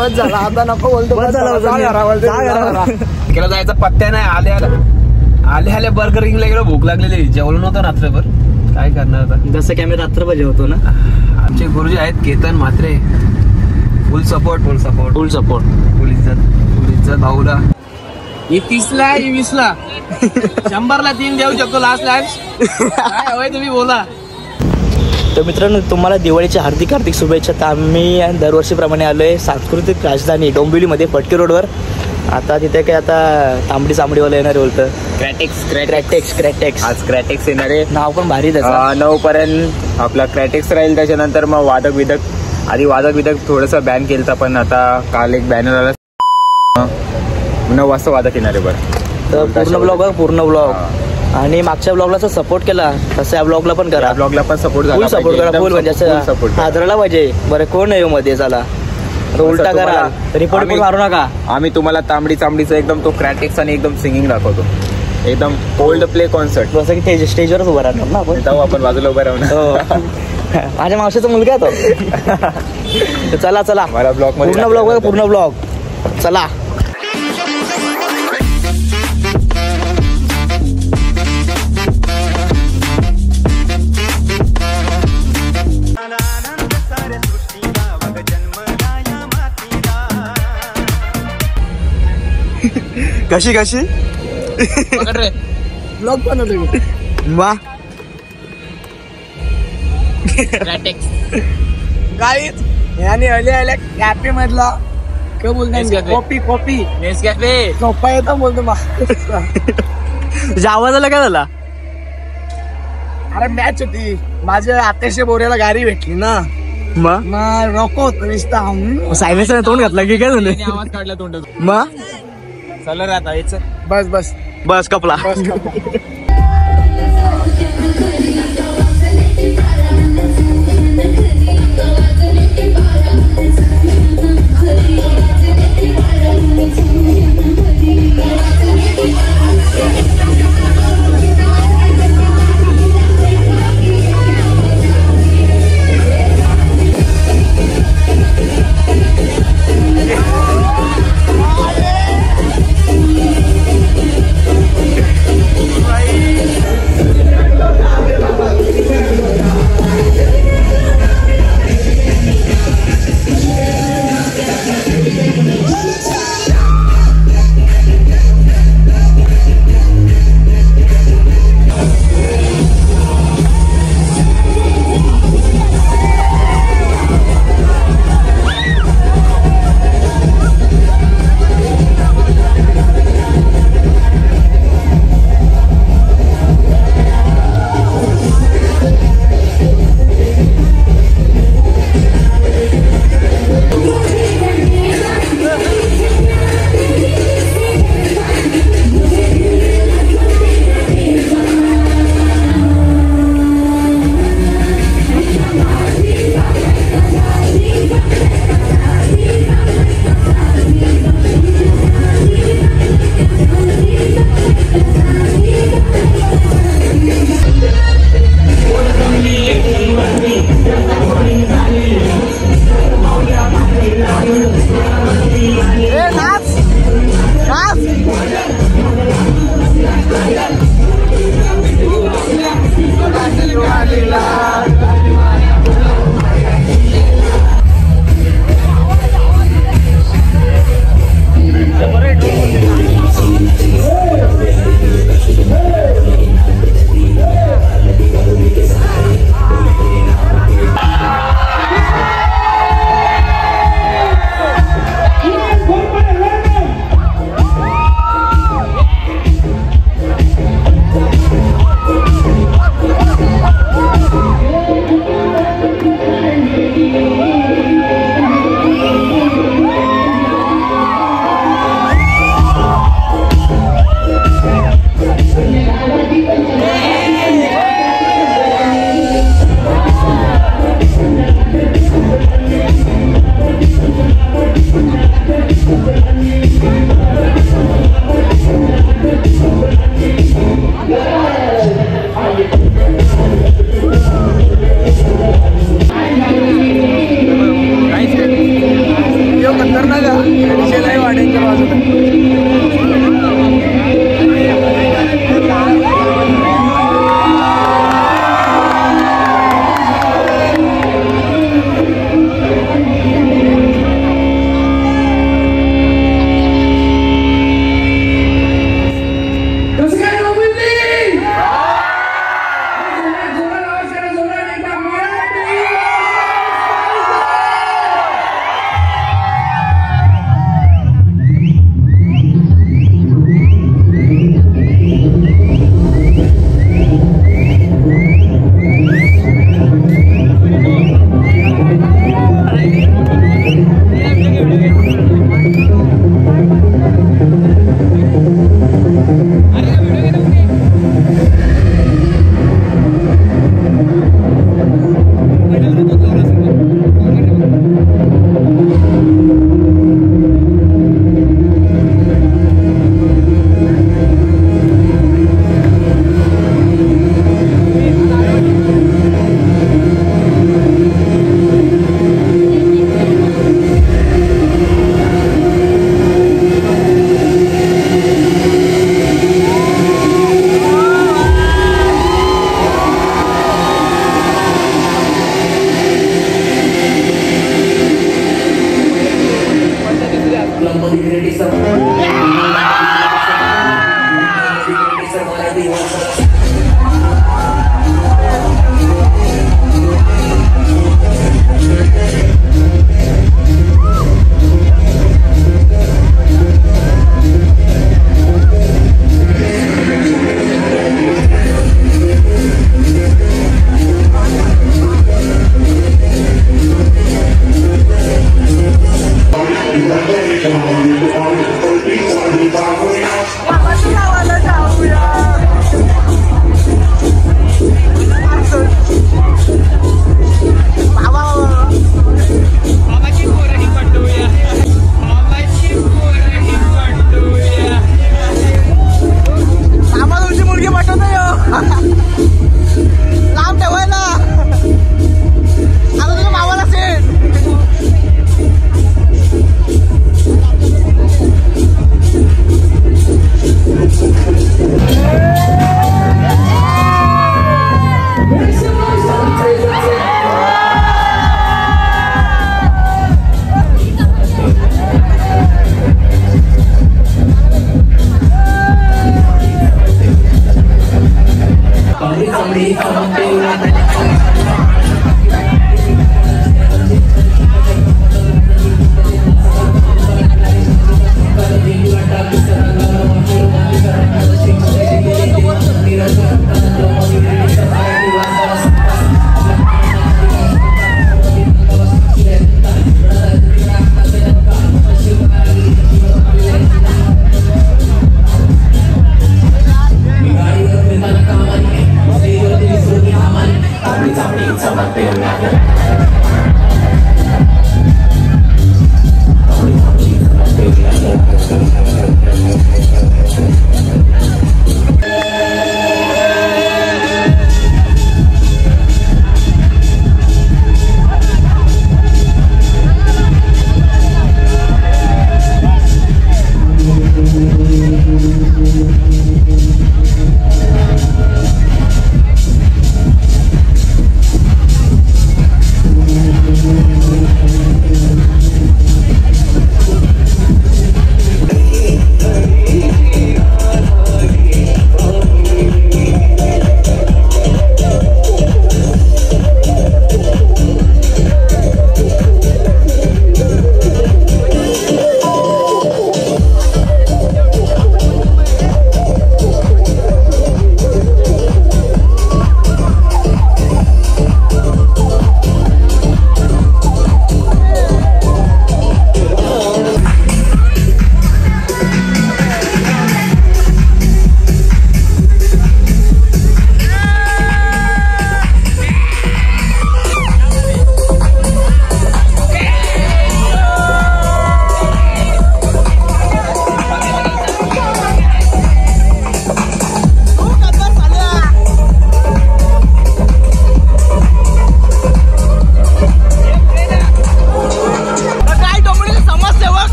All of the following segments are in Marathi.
बस झाला आता नको बोलतो. बस झाला केला जायचा पत्त्या नाही. आले बर्गर किंगला गेलो. भूक लागलेली. जेवलो नव्हतं रात्रभर. काय करणार आता. जसं की आम्ही रात्रभर जेवतो ना. आमचे गुरुजी आहेत केतन म्हात्रे. फुल सपोर्ट फुल इज्जत भाऊला. ही 30ला ही 20ला 100ला 3 देऊ शकतो लास्ट काय होय तुम्ही बोला. तर मित्रांनो तुम्हाला दिवाळीच्या हार्दिक शुभेच्छा. तर आम्ही दरवर्षीप्रमाणे आलोय सांस्कृतिक राजधानी डोंबिवलीमध्ये पटकी रोडवर. आता तिथे काय आता तांबडी चांबडीवाला येणार बोलतं. क्रॅटेक्स आज क्रॅटेक्स येणार आहे. नाव पण भारी त्याचं. 9 पर्यंत आपला क्रॅटेक्स राहील. त्याच्यानंतर मग वादक विदक थोडंसं बॅन केलं. पण आता काल एक बॅनर आला 9 वाजता वादक येणार आहे. बरं तर पूर्ण ब्लॉग आणि मागच्या ब्लॉगला सपोर्ट केला तसं या ब्लॉगला पण करा. ब्लॉगला पण सपोर्ट करा. फुल म्हणजे असं हादरायला पाहिजे. बरं कोण आहे मध्ये चला उलटा करा. रिपोर्ट पण मारू नका. आम्ही तुम्हाला तांबडीचं एकदम तो क्रॅटेक्स आणि एकदम सिंगिंग दाखवतो. एकदम ओल्ड प्ले कॉन्सर्ट. जसं की स्टेजवरच उभं राहणार ना आपण. तेव्हा आपण बाजूला उभं राहणार. माझ्या मावशीचा मुलगा तो. चला मला ब्लॉग पूर्ण ब्लॉग चला. कशी ब्लॉग बनवतो वा. गाईज याने आले कॅफे मधला काय बोलतो कॉफी सोपा येतो बोलतो. आवाज आला काय झाला. अरे मॅच होती. माझ्या आत्याशे बोऱ्याला गाडी भेटली ना. मग नको नुसता सायलेन्सर तोंड घातला की काय झालं. आवाज काढला तोंडात. मग चला राहता यायचं. बस कपला.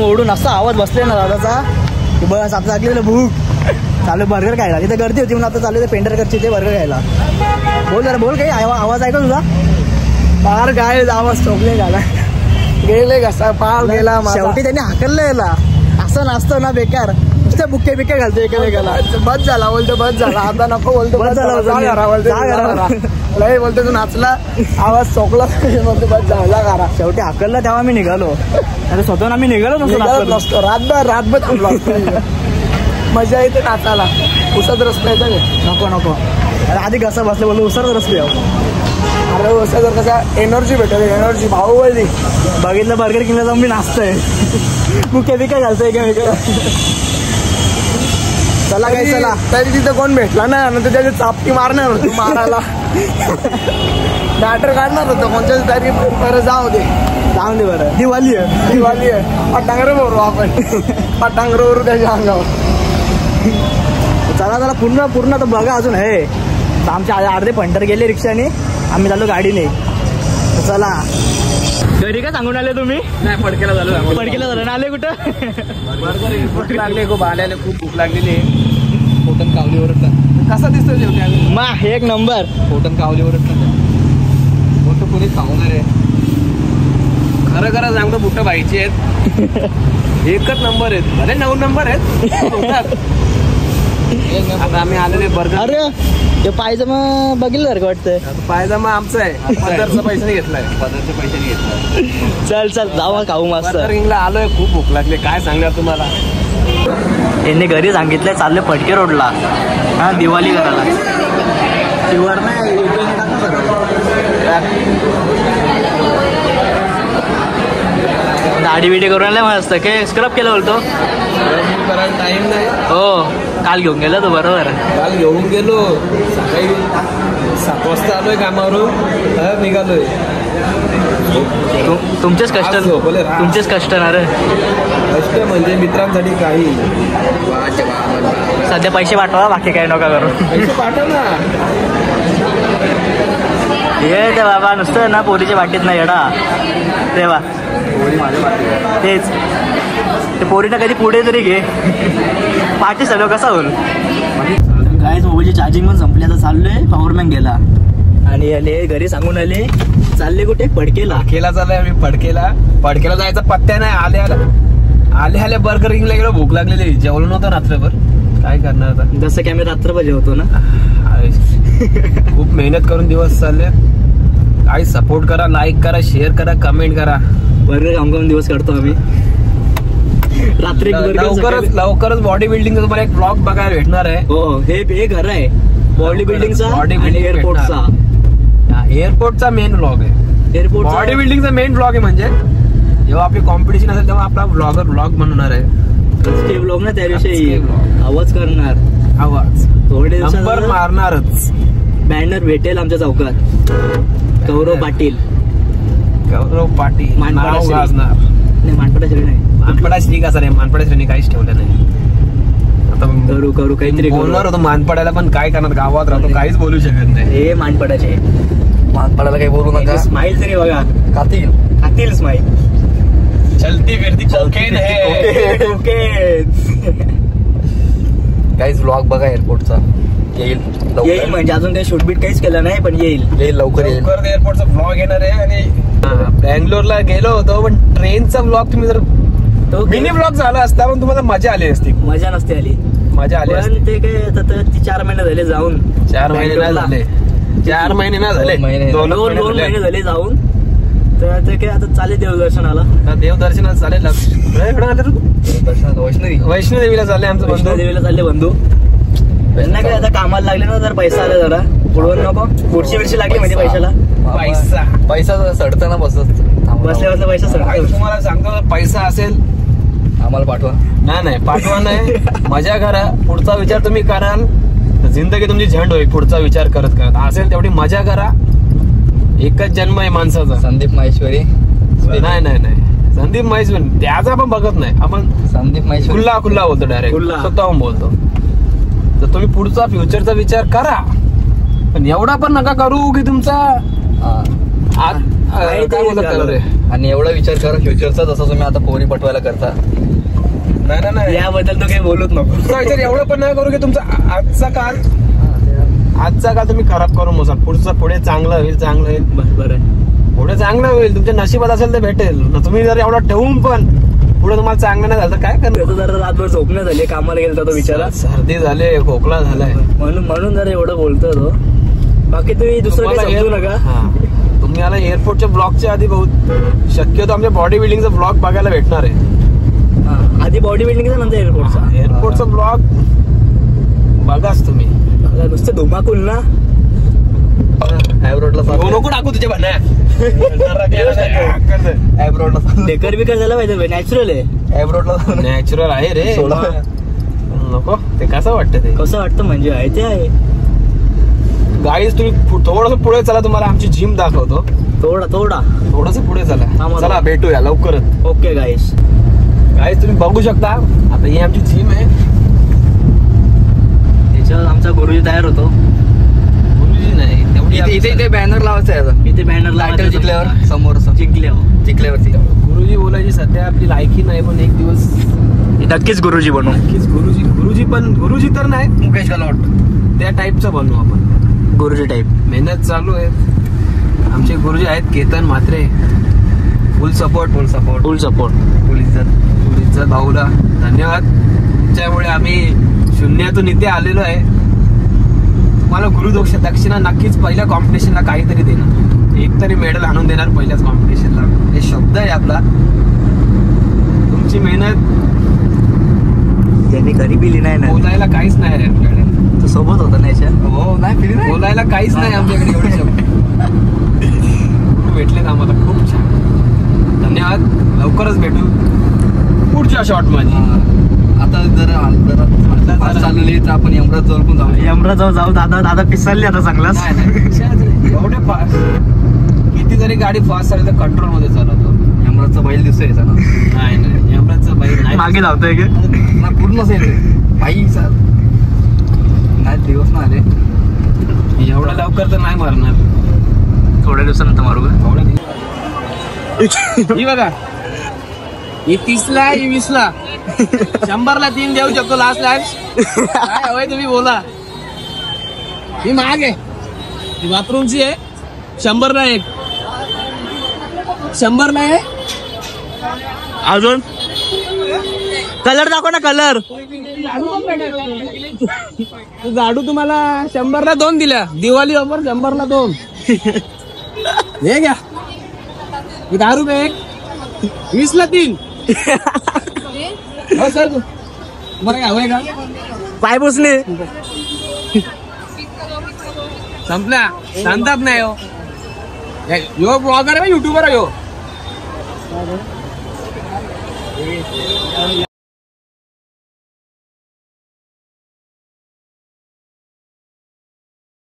ओढून असा आवाज बसले ना दादाचा की बस आता लागलेलं भूक चालू बर्गर खायला. तिथे गर्दी होती म्हणून आता चालू पेंढरकरची ते बर्गर खायला. बोल जरा बोल काही आवाज ऐका तुझा. फार काय आवाज टोकले झाला गेले कसा पाव गेला. शेवटी त्यांनी हाकललं याला. असं नसतं ना बेकार नुसते बुक्के बिक्के घालतो एकेकाला. बस झाला बोलतो बस झाला आता नको बोलतो बस झाला लय बोलतो तू नाचला आवाज चोकला बोलतो बस झाला करा. शेवटी हाकलला तेव्हा मी निघालो. आता स्वतःहून आम्ही निघालो नसतो रातभर थांबलो. मजा येते नाचायला. उसात रस्ता येतं नको नको आधी कसं बसलं बोललो उसरच रस्ते. अरे उसा जर कसा एनर्जी भेटत एनर्जी भाऊ बोलली बघितलं बर्गर किंगला जाऊन मी नाचतोय बुके बिके घालतोय एकेमेका. चला काय चला तरी तिथं कोण भेटला ना नंतर त्याची चापटी मारणार होती मारायला. बॅटर काढणार होतं कोणत्या तरी बरं जाऊ दे बरं. दिवाळी आहे पटांगर भरू आपण पटांगर भरू त्याच्या अंगावर. चला पूर्ण तर बघा अजून आहे आता आमचे अर्धे फंटर गेले रिक्षाने, आम्ही चाललो गाडीने. चला घरी का सांगून आले तुम्ही? नाही, फडकेला झालं. पडकेला झालं ना, आले कुठं? भूक लागली, खूप आल्याने खूप भूक लागलेली आहे. कोटन कावलीवर कसा दिसतो जेवते मा एक नंबर. कोटन कावलीवर मोठं कोणी खावणार आहे. खरं खरं सांगतो बुट्ट बाईची आहेत. एकच नंबर आहेत, अरे 9 नंबर आहेत. आता आम्ही आलेले बर्गर. अरे ते पायजमा बघितलं का वाटतंय? पायजमा आमचा आहे, पदरचा पैसा नाही घेतलाय. पदरचे पैसे नाही घेतलाय. चल चल जाऊ खाऊ मस्त. बर्गर किंगला आलोय, खूप भूक लागली. काय सांगणार तुम्हाला. यांनी घरी सांगितलंय चालले फटके रोडला, हा दिवाळी करायला. शिवर नाही दाढी बिडी करून आले मस्त. काय स्क्रब केलं बोलतो? करायला टाइम नाही. हो काल घेऊन गेला तो. बरोबर, काल घेऊन गेलो. सकाळी 7 वाजता आलोय कामावरून, निघालोय. तुमचेच कष्ट, तुमचेच कष्ट ना रे. कष्ट म्हणजे मित्रांसाठी काही. सध्या पैसे पाठवा, बाकी काय नका करू. पैसे पाठव ना. हे ते बाबा नुसतं ना पोरीच्या वाटीत नाही येडा तेव्हा. तेच ते पोरीला कधी पुढे तरी घे, पाठी सगळं कसा होईल. काय मोबाईलची चार्जिंग पण संपली. आता चाललोय, पॉवर बँक गेला आणि आले घरी सांगून आले चालले कुठे? फडकेला. खेला चाललोय आम्ही फडकेला जायचा पत्त्या नाही. आले बर्गर किंगला गेलो. भूक लागलेली, जेवलो नव्हतं रात्रभर. काय करणार आता. जसं की आम्ही रात्रभर जेवतो ना. खूप मेहनत करून दिवस चालले. काही सपोर्ट करा, लाईक करा, शेअर करा, कमेंट करा. बर्गर काम दिवस करतो आम्ही. रात्री लवकरच बॉडी बिल्डिंगचा तुम्हाला एक ब्लॉग बघायला भेटणार आहे. हो, हे घर आहे बॉडी बिल्डिंगचा. एअरपोर्टचा मेन ब्लॉग आहे. एअरपोर्ट बॉडी बिल्डिंगचा मेन ब्लॉग आहे. म्हणजे जेव्हा आपली कॉम्पिटिशन असेल तेव्हा आपला ब्लॉग बनवणार आहे. ब्लॉग ना, त्याविषयी आवाज करणार. आवाज थोडे नंबर मारणारच. बॅनर भेटेल आमच्या चौकात. गौरव पाटील नाव गाजणार. नाही, मानपडा श्री नाही. मानपडा श्री कसा नाही, मानपडा श्रीने काहीच ठेवलं नाही. आता करू काहीतरी बोलणार होतो मानपड्याला, पण काय करणार, गावात राहतो, काहीच बोलू शकत नाही. हे मानपडाचे. मानपडाला काही बोलू नका. स्माईल तरी बघा. खातील स्माईल. चलती फिरती कोकेन है. काहीच ब्लॉग बघा एअरपोर्टचा. येईल म्हणजे अजून काही शूटबीट काहीच केलं नाही, पण येईल लवकर एअरपोर्टचा ब्लॉग येणार आहे. आणि बँगलोरला गेलो होतो, पण ट्रेनचा ब्लॉग तुम्ही जर मिनी ब्लॉग झाला असता पण तुम्हाला मजा आली असती. मजा नसते आली. मजा आली असती. ते काय आता 4 महिने झाले जाऊन. 4 महिने नाही झाले. 4 महिने नाही झाले. 2 महिने झाले जाऊन. तर ते काय आता चालेल देवदर्शनाला. देवदर्शनाला चालेल. वैष्णोदेवीला चालले आमचं बंधू. वैष्णोदेवीला चालले बंधू. त्यांना काय आता कामाला लागले ना, जर पैसा आला जरा पुढवून नको. पुढची लागली म्हणजे पैशाला. पैसा सडताना बसल्या पैसा सडतो. तुम्हाला सांगतो, जर पैसा असेल आम्हाला पाठवा. नाही पाठवा नाही. मजा करा. पुढचा विचार तुम्ही कराल तर जिंदगी तुमची झंड होईल. पुढचा विचार करत असेल तेवढी मजा करा. एकच जन्म आहे माणसाचा. संदीप माहेश्वरी. नाही संदीप माहेश्वरी त्याचा पण बघत नाही आपण. संदीप माहेश्वरी खुल्ला बोलतो. डायरेक्ट स्वतःहून बोलतो. तर तुम्ही पुढचा फ्युचरचा विचार करा, पण एवढा पण नका करू की तुमचा आणि एवढा विचार करा फ्युचरचा, जसं तुम्ही आता पोरी पटवायला करता. नाही याबद्दल तो काही बोलत नको. तुमचा विचार एवढं पण नाही करू की तुमचा आजचा काळ तुम्ही खराब करून बसा. पुढे चांगलं होईल. बरोबर आहे. पुढे चांगलं होईल. तुमच्या नशिबात असेल तर भेटेल. तुम्ही जर एवढा ठेवून पण पुढे तुम्हाला चांगलं नाही झालं तर काय करणार. जरा रातभर झोपणं झाली, कामाला गेला तो बिचारा. सर्दी झाले, खोकला झालाय, म्हणून जरा एवढं बोलतो तो. बाकी तुम्ही दुसरं काही समजू नका. तुम्ही आला एअरपोर्टच्या ब्लॉगच्या आधी बहुत शक्यतो आमच्या बॉडी बिल्डिंगचा ब्लॉग बघायला भेटणार आहे. आधी बॉडी बिल्डिंगचा, नंतर एअरपोर्टचा ब्लॉग बघाच तुम्ही. नुसतं धुमाकूल ना. ऍब्रोडला नको टाकू तुझ्या भांड्या. ऍब्रोडला डेकर बिकर झाला पाहिजे. नॅचरल आहे. ऍब्रोडला नॅचरल आहे रे. नको ते कसं वाटतं. ते कसं वाटतं म्हणजे आहे ते आहे. गाईज तुम्ही थोडंसं पुढे चला, तुम्हाला आमची जिम दाखवतो. थोडंसं पुढे चला भेटूया लवकरच. ओके गाईज तुम्ही बघू शकता. आता ही आमची जिम आहे. त्याच्यावर आमचा गुरुजी तयार होतो. इथे बॅनर लावायचं आहे आता. इथे बॅनर टायटल जिंकल्यावर समोर जिंकल्यावरती गुरुजी बोलायची सध्या आपली लायकी नाही, पण एक दिवस नक्कीच गुरुजी बनू. नक्कीच गुरुजी तर नाही, मुकेश गलॉट त्या टाईपचं बनू आपण. गुरुजी टाईप मेहनत चालू आहे. आमचे गुरुजी आहेत केतन म्हात्रे. फुल सपोर्ट फुल इज्जत भाऊला धन्यवाद. तुमच्यामुळे आम्ही शून्यातून इथे आलेलो आहे. तुम्हाला गुरुदोक्ष दक्षिणा नक्कीच पहिल्या कॉम्पिटिशनला काहीतरी देणार, एक तरी मेडल आणून देणार पहिल्याच कॉम्पिटिशनला. हे शब्द आहे आपला. तुमची मेहनत त्यांनी घरी बिली नाही ना, बोलायला काहीच नाही रे आपल्याकडे. तो सोबत होता ना याच्या. हो नाही बोलायला काहीच नाही आमच्याकडे एवढे शब्द. गुरु भेटलेत आम्हाला, खूप छान. धन्यवाद. लवकरच भेटू पुढच्या शॉट मध्ये. आता जर चाललेली तर आपण यमराज पण जाऊ. यमराज जाऊ. दादा पिसरली आता चांगलाच. एवढे फास्ट किती जरी गाडी फास्ट चालली तर कंट्रोल मध्ये चालवतो. यमराजचा बैल दिसतोय नाही यमराजचा बैल नाही. मागे धावतोय की पूर्णच आहे बाई सर. नाही दिवस ना आले एवढा लवकर तर नाही मारणार. थोड्या दिवसानंतर मारू का. ही बघा, ही 30ला ही 20ला 100ला 3 देऊ शकतो लास्ट. काय हवंय तुम्ही बोला. ही महाग आहे, ही बाथरूमची आहे. 100ला 1, 100ला आहे. अजून कलर दाखव ना. कलर झाडू तुम्हाला 100ला 2 दिल्या. दिवाळी ऑफर 100ला 2. हे घ्या. 10 रुपये 1, 20ला 3. हो सर, तुम्हाला काय हवंय का. पाय पुसले संपला. सांगतात नाही हो. यो ब्लॉगर आहे, युट्यूबर आहे.